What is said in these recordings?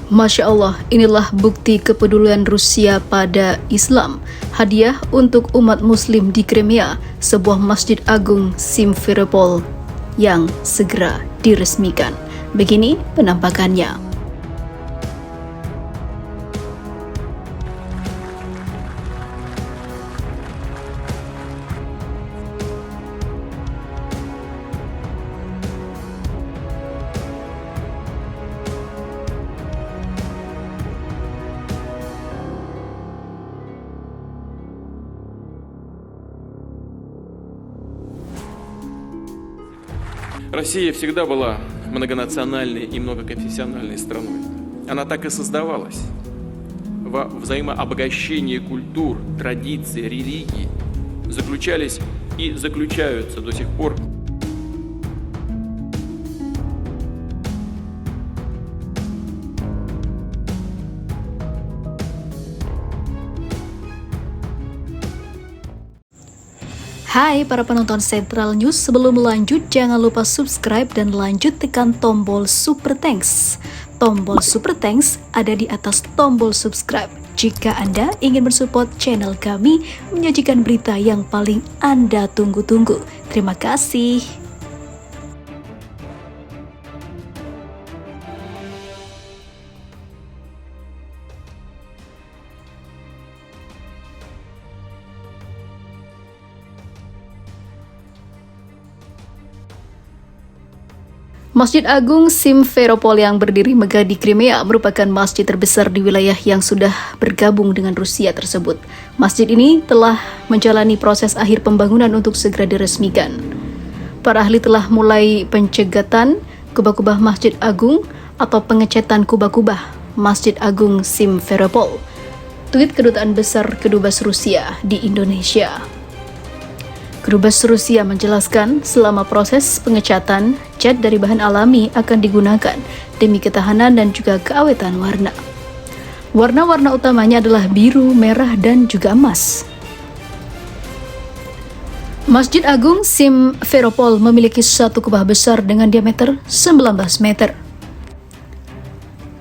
Masya Allah, inilah bukti kepedulian Rusia pada Islam. Hadiah untuk umat muslim di Crimea, sebuah masjid agung Simferopol yang segera diresmikan. Begini penampakannya. Россия всегда была многонациональной и многоконфессиональной страной. Она так и создавалась. Во взаимообогащении культур, традиций, религий заключались и заключаются до сих пор. Hai para penonton Central News, sebelum lanjut jangan lupa subscribe dan lanjut tekan tombol Super Thanks. Tombol Super Thanks ada di atas tombol subscribe. Jika Anda ingin mensupport channel kami menyajikan berita yang paling Anda tunggu-tunggu. Terima kasih. Masjid Agung Simferopol yang berdiri megah di Crimea merupakan masjid terbesar di wilayah yang sudah bergabung dengan Rusia tersebut. Masjid ini telah menjalani proses akhir pembangunan untuk segera diresmikan. Para ahli telah mulai pencegatan kubah-kubah Masjid Agung atau pengecetan kubah-kubah Masjid Agung Simferopol. Tweet Kedutaan Besar Kedubes Rusia di Indonesia. Kedubes Rusia menjelaskan selama proses pengecatan, cat dari bahan alami akan digunakan demi ketahanan dan juga keawetan warna. Warna-warna utamanya adalah biru, merah, dan juga emas. Masjid Agung Simferopol memiliki satu kubah besar dengan diameter 19 meter.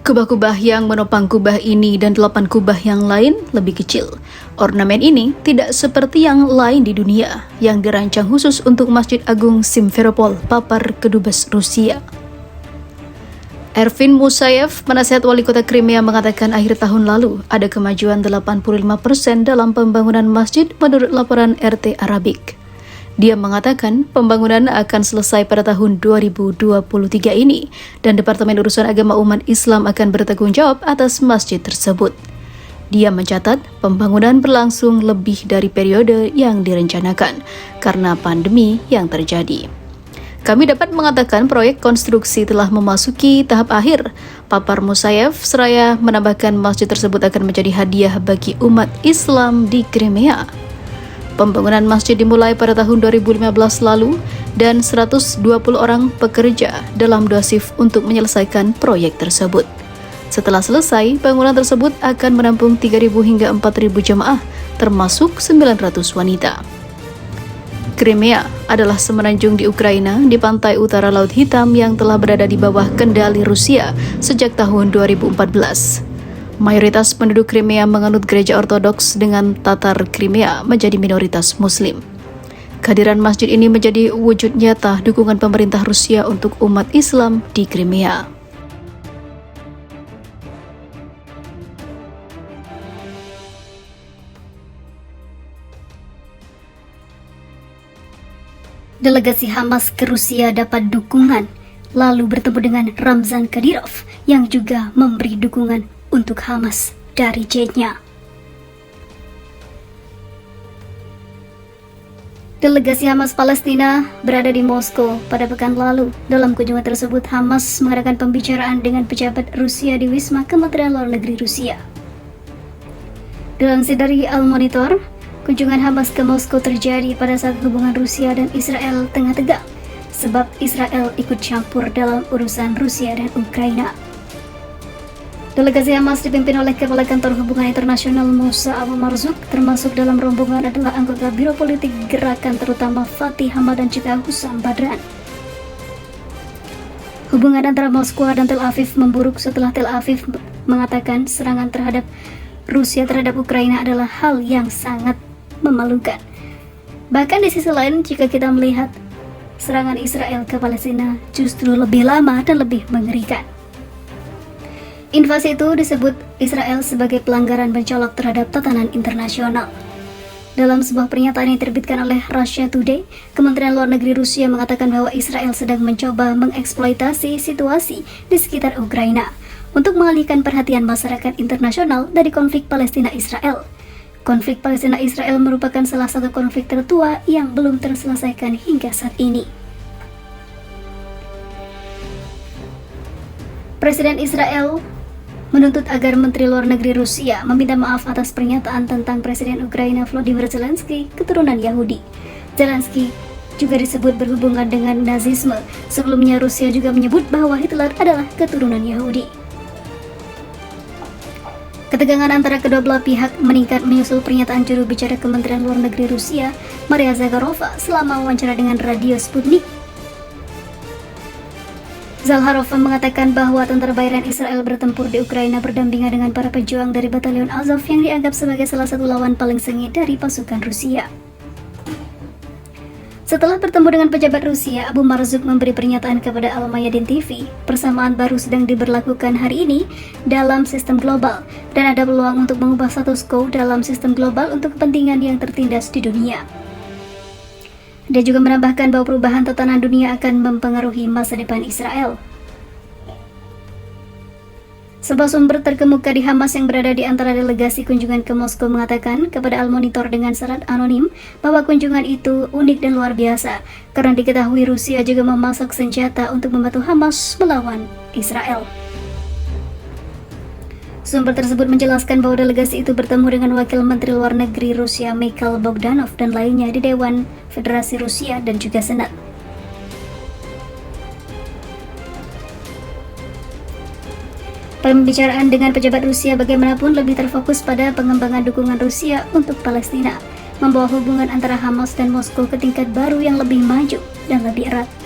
Kubah-kubah yang menopang kubah ini dan 8 kubah yang lain lebih kecil. Ornamen ini tidak seperti yang lain di dunia yang dirancang khusus untuk Masjid Agung Simferopol, papar Kedubes Rusia. Ervin Musayev, penasihat wali kota Crimea, mengatakan akhir tahun lalu ada kemajuan 85% dalam pembangunan masjid menurut laporan RT Arabic. Dia mengatakan pembangunan akan selesai pada tahun 2023 ini dan Departemen Urusan Agama Umat Islam akan bertanggung jawab atas masjid tersebut. Dia mencatat pembangunan berlangsung lebih dari periode yang direncanakan karena pandemi yang terjadi. Kami dapat mengatakan proyek konstruksi telah memasuki tahap akhir, papar Musayev, seraya menambahkan masjid tersebut akan menjadi hadiah bagi umat Islam di Crimea. Pembangunan masjid dimulai pada tahun 2015 lalu dan 120 orang pekerja dalam 2 shift untuk menyelesaikan proyek tersebut. Setelah selesai, bangunan tersebut akan menampung 3.000 hingga 4.000 jemaah, termasuk 900 wanita. Crimea adalah semenanjung di Ukraina di pantai utara Laut Hitam yang telah berada di bawah kendali Rusia sejak tahun 2014. Mayoritas penduduk Crimea menganut gereja Ortodoks dengan Tatar Crimea menjadi minoritas Muslim. Kehadiran masjid ini menjadi wujud nyata dukungan pemerintah Rusia untuk umat Islam di Crimea. Delegasi Hamas ke Rusia dapat dukungan, lalu bertemu dengan Ramzan Kadyrov yang juga memberi dukungan untuk Hamas dari jetnya. Delegasi Hamas Palestina berada di Moskow pada pekan lalu. Dalam kunjungan tersebut, Hamas mengadakan pembicaraan dengan pejabat Rusia di Wisma Kementerian Luar Negeri Rusia. Dilansir dari Al Monitor, kunjungan Hamas ke Moskow terjadi pada saat hubungan Rusia dan Israel tengah tegang, sebab Israel ikut campur dalam urusan Rusia dan Ukraina. Delegasi Hamas dipimpin oleh Kepala Kantor Hubungan Internasional Musa Abu Marzuk, termasuk dalam rombongan adalah anggota Biro Politik Gerakan terutama Fatih Hamad dan juga Hussam Badran. Hubungan antara Moskwa dan Tel Aviv memburuk setelah Tel Aviv mengatakan serangan terhadap Rusia terhadap Ukraina adalah hal yang sangat memalukan. Bahkan di sisi lain, jika kita melihat serangan Israel ke Palestina justru lebih lama dan lebih mengerikan. Invasi itu disebut Israel sebagai pelanggaran mencolok terhadap tatanan internasional. Dalam sebuah pernyataan yang diterbitkan oleh Russia Today, Kementerian Luar Negeri Rusia mengatakan bahwa Israel sedang mencoba mengeksploitasi situasi di sekitar Ukraina untuk mengalihkan perhatian masyarakat internasional dari konflik Palestina-Israel. Konflik Palestina-Israel merupakan salah satu konflik tertua yang belum terselesaikan hingga saat ini. Presiden Israel menuntut agar Menteri Luar Negeri Rusia meminta maaf atas pernyataan tentang Presiden Ukraina Volodymyr Zelensky keturunan Yahudi. Zelensky juga disebut berhubungan dengan Nazisme. Sebelumnya Rusia juga menyebut bahwa Hitler adalah keturunan Yahudi. Ketegangan antara kedua belah pihak meningkat menyusul pernyataan juru bicara Kementerian Luar Negeri Rusia, Maria Zakharova, selama wawancara dengan radio Sputnik. Zakharova mengatakan bahwa tentara bayaran Israel bertempur di Ukraina berdampingan dengan para pejuang dari Batalion Azov yang dianggap sebagai salah satu lawan paling sengit dari pasukan Rusia. Setelah bertemu dengan pejabat Rusia, Abu Marzuk memberi pernyataan kepada Al Mayadin TV. Persamaan baru sedang diberlakukan hari ini dalam sistem global dan ada peluang untuk mengubah status quo dalam sistem global untuk kepentingan yang tertindas di dunia. Dia juga menambahkan bahwa perubahan tatanan dunia akan mempengaruhi masa depan Israel. Sebuah sumber terkemuka di Hamas yang berada di antara delegasi kunjungan ke Moskow mengatakan kepada Al Monitor dengan syarat anonim bahwa kunjungan itu unik dan luar biasa karena diketahui Rusia juga memasak senjata untuk membantu Hamas melawan Israel. Sumber tersebut menjelaskan bahwa delegasi itu bertemu dengan Wakil Menteri Luar Negeri Rusia Mikhail Bogdanov dan lainnya di Dewan Federasi Rusia dan juga Senat. Pembicaraan dengan pejabat Rusia bagaimanapun lebih terfokus pada pengembangan dukungan Rusia untuk Palestina, membawa hubungan antara Hamas dan Moskow ke tingkat baru yang lebih maju dan lebih erat.